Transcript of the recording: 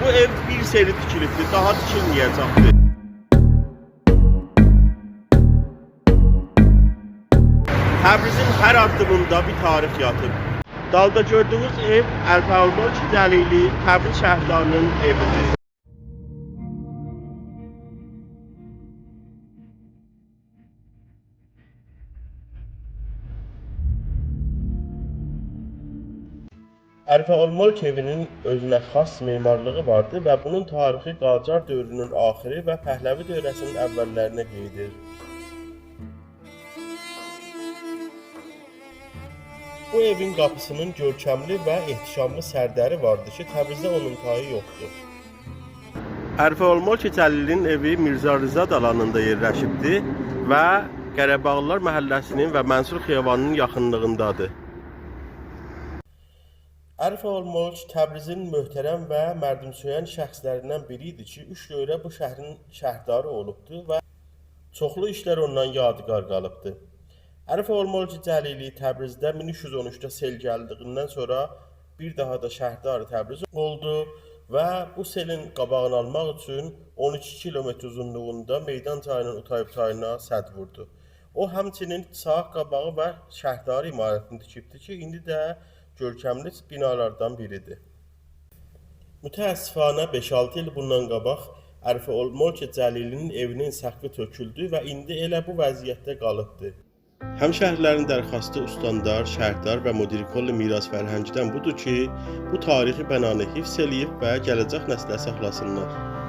Bu ev bir seri tikilibdir, daha tikilməyəcəkdir. Təbrizin hər addımında bir tarix yatıb. Dalda gördüğünüz ev Əlfəullah Cəlili Təbriz şəhərdarının evidir. Ərfə Olmol evinin özünə xas memarlığı vardı və bunun tarixi Qacar dövrünün axırı və Pəhləvi dövrəsinin əvvəllərinə gedir. Bu evin qapısının görkəmli və ehtişamlı sərdəri vardı ki, Təbrizdə onun tayı yoxdur. Ərfə Olmol Cəlilin evi Mirzə Rıza alanında yerləşibdir və Qərebağlılar məhəlləsinin və Mənsur Xiyavanının yaxınlığındadır. Ərfə Olmol Təbrizin möhtərəm və mərdümsöyən şəxslərindən biri idi ki, 3 dövrə bu şəhrin şəhərdarı olubdu və çoxlu işlər ondan yadigar qalıbdı. Ərfə Olmol Cəlili Təbrizdə 1313-də sel gəldiyindən sonra bir daha da şəhərdarı Təbriz oldu və bu selin qabağını almaq üçün 12 kilometr uzunluğunda Meydan çayının Utayıb çayına sədd vurdu. O həmçinin sağ qabağı və şəhərdarı imarətini tikibdi ki, indi də görkəmli binalardan biridir. Mütəəssifanə 5-6 il bundan qabaq Ərfə Olmol Cəlilinin evinin səqfi töküldü və indi elə bu vəziyyətdə qalıbdır. Həmşəhrilərin dərxastı ustandar, şəhərdar və Mudirkolli miras fərhəngidən budur ki, bu tarixi bənanı hifz eləyib və gələcək nəslə saxlasınlar.